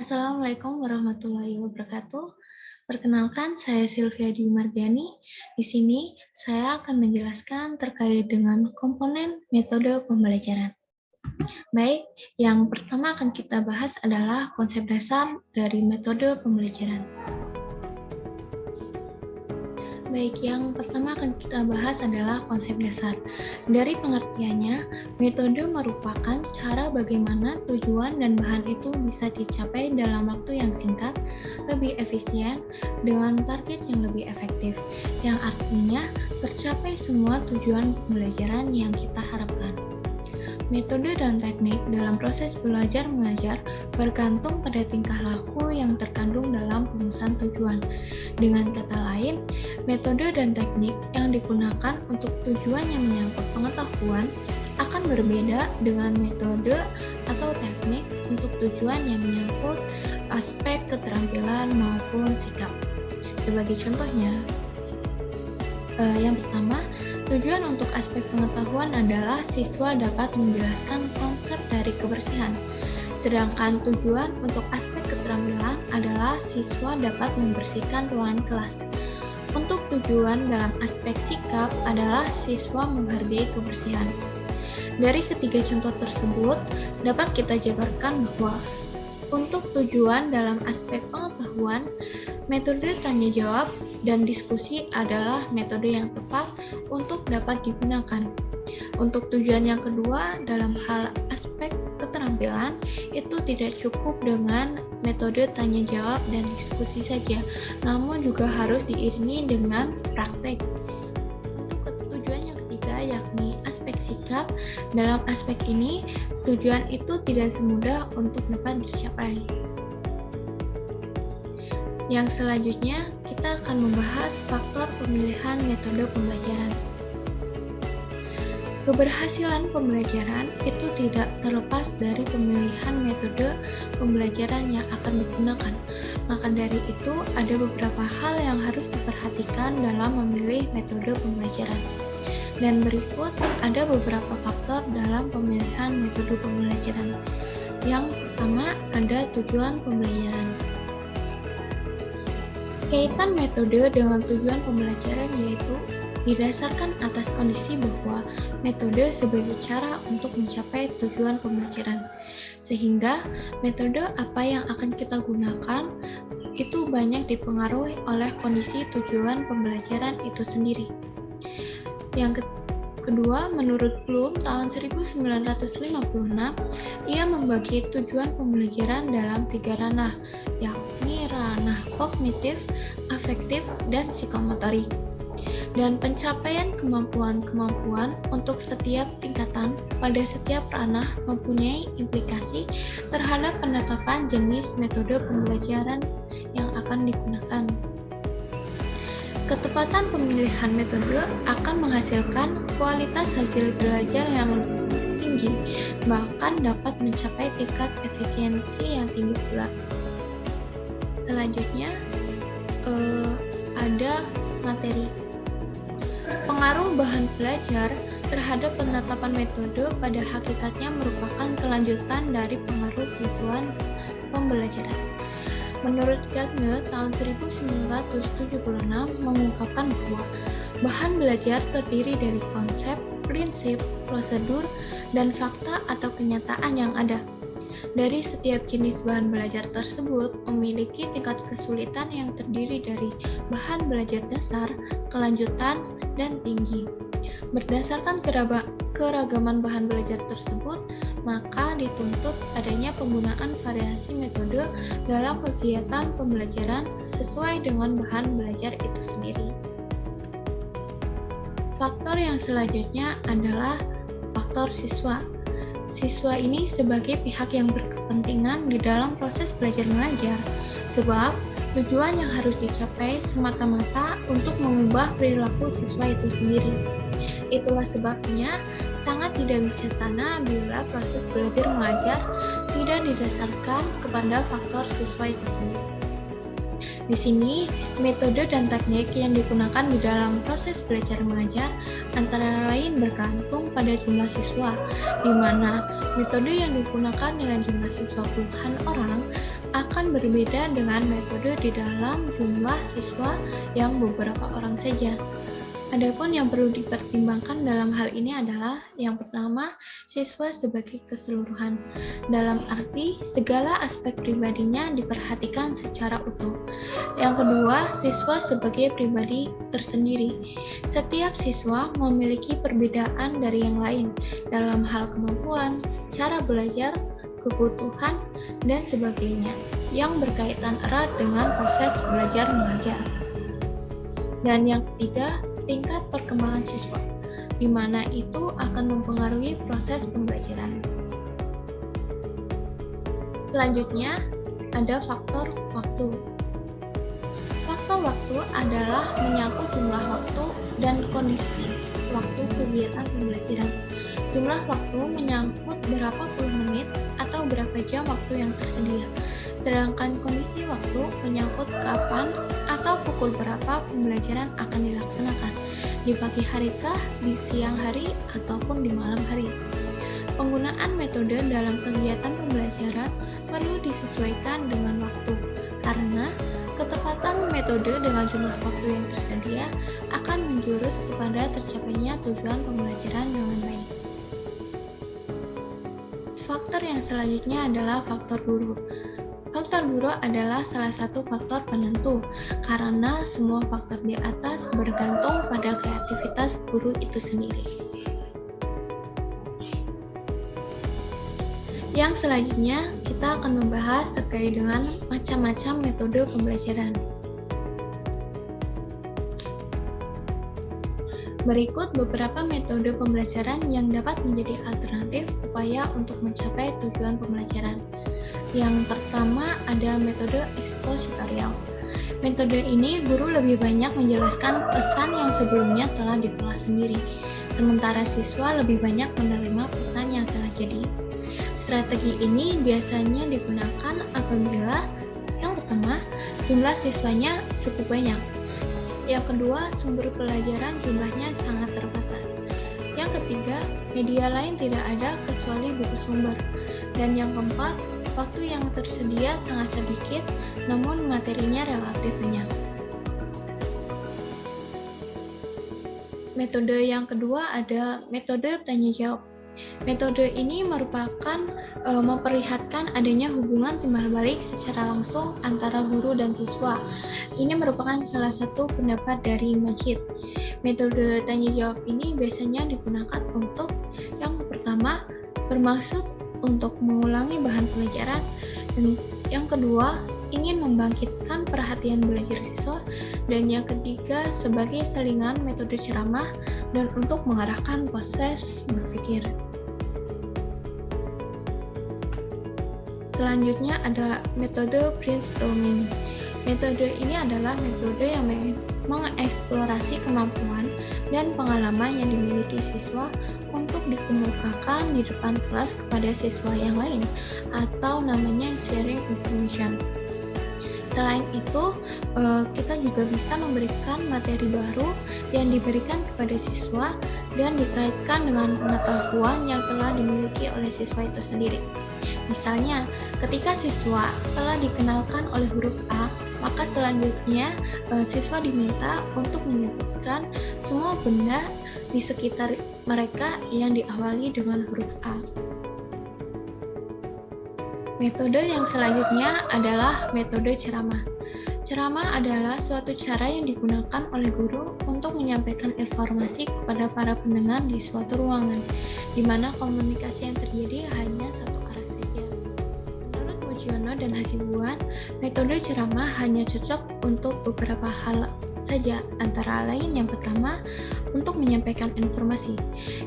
Assalamualaikum warahmatullahi wabarakatuh. Perkenalkan, saya Sylvia Dwi Mardiani. Di sini, saya akan menjelaskan terkait dengan komponen metode pembelajaran. Baik, yang pertama akan kita bahas adalah konsep dasar dari metode pembelajaran. Baik, yang pertama akan kita bahas adalah konsep dasar. Dari pengertiannya, metode merupakan cara bagaimana tujuan dan bahan itu bisa dicapai dalam waktu yang singkat, lebih efisien, dengan target yang lebih efektif, yang artinya tercapai semua tujuan pembelajaran yang kita harapkan. Metode dan teknik dalam proses belajar mengajar bergantung pada tingkah laku yang terkandung dalam rumusan tujuan. Dengan kata lain, metode dan teknik yang digunakan untuk tujuan yang menyangkut pengetahuan akan berbeda dengan metode atau teknik untuk tujuan yang menyangkut aspek keterampilan maupun sikap. Sebagai contohnya, yang pertama, tujuan untuk aspek pengetahuan adalah siswa dapat menjelaskan konsep dari kebersihan. Sedangkan tujuan untuk aspek keterampilan adalah siswa dapat membersihkan ruangan kelas. Untuk tujuan dalam aspek sikap adalah siswa menghargai kebersihan. Dari ketiga contoh tersebut, dapat kita jabarkan bahwa untuk tujuan dalam aspek pengetahuan, metode tanya jawab dan diskusi adalah metode yang tepat untuk dapat digunakan. Untuk tujuan yang kedua, dalam hal aspek keterampilan, itu tidak cukup dengan metode tanya jawab dan diskusi saja, namun juga harus diiringi dengan praktek. Untuk tujuan yang ketiga, yakni aspek sikap, dalam aspek ini, tujuan itu tidak semudah untuk dapat dicapai. Yang selanjutnya, kita akan membahas faktor pemilihan metode pembelajaran. Keberhasilan pembelajaran itu tidak terlepas dari pemilihan metode pembelajaran yang akan digunakan. Maka dari itu, ada beberapa hal yang harus diperhatikan dalam memilih metode pembelajaran. Dan berikut ada beberapa faktor dalam pemilihan metode pembelajaran. Yang pertama, ada tujuan pembelajaran. Kaitan metode dengan tujuan pembelajaran yaitu didasarkan atas kondisi bahwa metode sebagai cara untuk mencapai tujuan pembelajaran. Sehingga metode apa yang akan kita gunakan itu banyak dipengaruhi oleh kondisi tujuan pembelajaran itu sendiri. Yang kedua, menurut Bloom tahun 1956, ia membagi tujuan pembelajaran dalam 3 ranah, yakni ranah kognitif, afektif, dan psikomotorik. Dan pencapaian kemampuan-kemampuan untuk setiap tingkatan pada setiap ranah mempunyai implikasi terhadap penetapan jenis metode pembelajaran yang akan digunakan. Ketepatan pemilihan metode akan menghasilkan kualitas hasil belajar yang tinggi, bahkan dapat mencapai tingkat efisiensi yang tinggi pula. Selanjutnya, ada materi. Pengaruh bahan belajar terhadap penetapan metode pada hakikatnya merupakan kelanjutan dari pengaruh tujuan pembelajaran. Menurut Gardner tahun 1976 mengungkapkan bahwa bahan belajar terdiri dari konsep, prinsip, prosedur, dan fakta atau kenyataan yang ada. Dari setiap jenis bahan belajar tersebut memiliki tingkat kesulitan yang terdiri dari bahan belajar dasar, kelanjutan, dan tinggi. Berdasarkan keragaman bahan belajar tersebut, maka dituntut adanya penggunaan variasi metode dalam kegiatan pembelajaran sesuai dengan bahan belajar itu sendiri. Faktor yang selanjutnya adalah faktor siswa. Siswa ini sebagai pihak yang berkepentingan di dalam proses belajar mengajar, sebab tujuan yang harus dicapai semata-mata untuk mengubah perilaku siswa itu sendiri. Itulah sebabnya sangat tidak bijaksana bila proses belajar mengajar tidak didasarkan kepada faktor siswa itu sendiri. Di sini, metode dan teknik yang digunakan di dalam proses belajar mengajar antara lain bergantung pada jumlah siswa, di mana metode yang digunakan dengan jumlah siswa puluhan orang akan berbeda dengan metode di dalam jumlah siswa yang beberapa orang saja. Adapun yang perlu dipertimbangkan dalam hal ini adalah yang pertama, siswa sebagai keseluruhan. Dalam arti, segala aspek pribadinya diperhatikan secara utuh. Yang kedua, siswa sebagai pribadi tersendiri. Setiap siswa memiliki perbedaan dari yang lain dalam hal kemampuan, cara belajar, kebutuhan, dan sebagainya yang berkaitan erat dengan proses belajar mengajar. Dan yang ketiga, tingkat perkembangan siswa, di mana itu akan mempengaruhi proses pembelajaran. Selanjutnya, ada faktor waktu. Faktor waktu adalah menyangkut jumlah waktu dan kondisi waktu kegiatan pembelajaran. Jumlah waktu menyangkut berapa puluh menit atau berapa jam waktu yang tersedia. Sedangkan kondisi waktu menyangkut kapan atau pukul berapa pembelajaran akan dilaksanakan, di pagi harikah, di siang hari, ataupun di malam hari. Penggunaan metode dalam kegiatan pembelajaran perlu disesuaikan dengan waktu, karena ketepatan metode dengan jumlah waktu yang tersedia akan menjurus kepada tercapainya tujuan pembelajaran dengan baik. Faktor yang selanjutnya adalah faktor guru. Faktor guru adalah salah satu faktor penentu, karena semua faktor di atas bergantung pada kreativitas guru itu sendiri. Yang selanjutnya, kita akan membahas terkait dengan macam-macam metode pembelajaran. Berikut beberapa metode pembelajaran yang dapat menjadi alternatif upaya untuk mencapai tujuan pembelajaran. Yang pertama ada metode ekspositorial. Metode ini guru lebih banyak menjelaskan pesan yang sebelumnya telah diolah sendiri, sementara siswa lebih banyak menerima pesan yang telah jadi. Strategi ini biasanya digunakan apabila yang pertama, jumlah siswanya cukup banyak. Yang kedua, sumber pelajaran jumlahnya sangat terbatas. Yang ketiga, media lain tidak ada kecuali buku sumber. Dan yang keempat, waktu yang tersedia sangat sedikit, namun materinya relatif banyak. Metode yang kedua ada metode tanya jawab. Metode ini merupakan memperlihatkan adanya hubungan timbal balik secara langsung antara guru dan siswa. Ini merupakan salah satu pendapat dari Majid. Metode tanya jawab ini biasanya digunakan untuk yang pertama bermaksud untuk mengulangi bahan pelajaran, dan yang kedua ingin membangkitkan perhatian belajar siswa, dan yang ketiga sebagai selingan metode ceramah dan untuk mengarahkan proses berpikir. Selanjutnya ada metode brainstorming. Metode ini adalah metode yang mengeksplorasi kemampuan dan pengalaman yang dimiliki siswa untuk dikemukakan di depan kelas kepada siswa yang lain, atau namanya sharing information. Selain itu, kita juga bisa memberikan materi baru yang diberikan kepada siswa dan dikaitkan dengan pengetahuan yang telah dimiliki oleh siswa itu sendiri. Misalnya, ketika siswa telah dikenalkan oleh huruf A, maka selanjutnya siswa diminta untuk menyebutkan semua benda di sekitar mereka yang diawali dengan huruf A. Metode yang selanjutnya adalah metode ceramah. Ceramah adalah suatu cara yang digunakan oleh guru untuk menyampaikan informasi kepada para pendengar di suatu ruangan, di mana komunikasi yang terjadi hanya satu arah saja. Menurut Mujiono dan Hasibuan, metode ceramah hanya cocok untuk beberapa hal saja, antara lain yang pertama untuk menyampaikan informasi,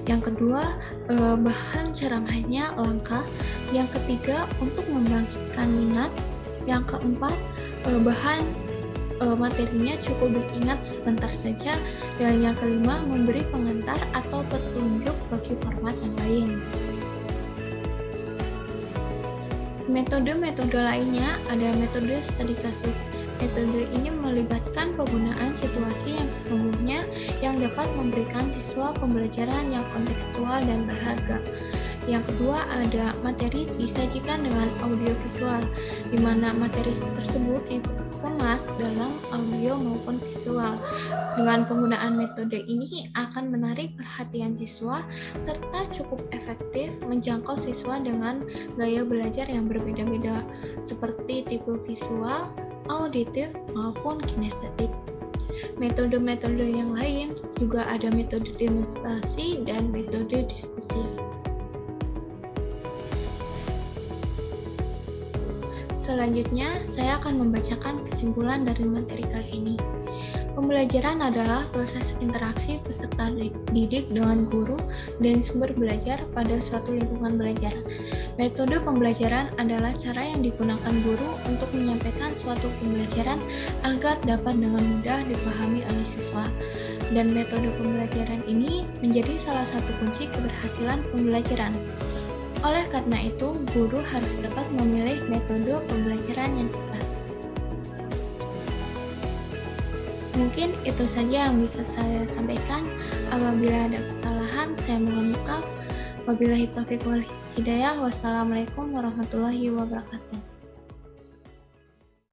yang kedua bahan ceramahnya langka, yang ketiga untuk membangkitkan minat, yang keempat bahan materinya cukup diingat sebentar saja, dan yang kelima memberi pengantar atau petunjuk bagi format yang lain. Metode-metode lainnya ada metode studi kasus. Metode ini melibatkan penggunaan situasi yang sesungguhnya yang dapat memberikan siswa pembelajaran yang kontekstual dan berharga. Yang kedua ada materi disajikan dengan audiovisual, di mana materi tersebut dikemas dalam audio maupun visual. Dengan penggunaan metode ini akan menarik perhatian siswa serta cukup efektif menjangkau siswa dengan gaya belajar yang berbeda-beda, seperti tipe visual, auditif, maupun kinestetik. Metode-metode yang lain juga ada metode demonstrasi dan metode diskusi. Selanjutnya, saya akan membacakan kesimpulan dari materi kali ini. Pembelajaran adalah proses interaksi peserta didik dengan guru dan sumber belajar pada suatu lingkungan belajar. Metode pembelajaran adalah cara yang digunakan guru untuk menyampaikan suatu pembelajaran agar dapat dengan mudah dipahami oleh siswa. Dan metode pembelajaran ini menjadi salah satu kunci keberhasilan pembelajaran. Oleh karena itu, guru harus dapat memilih metode pembelajaran yang tepat. Mungkin itu saja yang bisa saya sampaikan. Apabila ada kesalahan, saya mohon maaf. Wabillahi taufiq wal hidayah. Wassalamualaikum warahmatullahi wabarakatuh.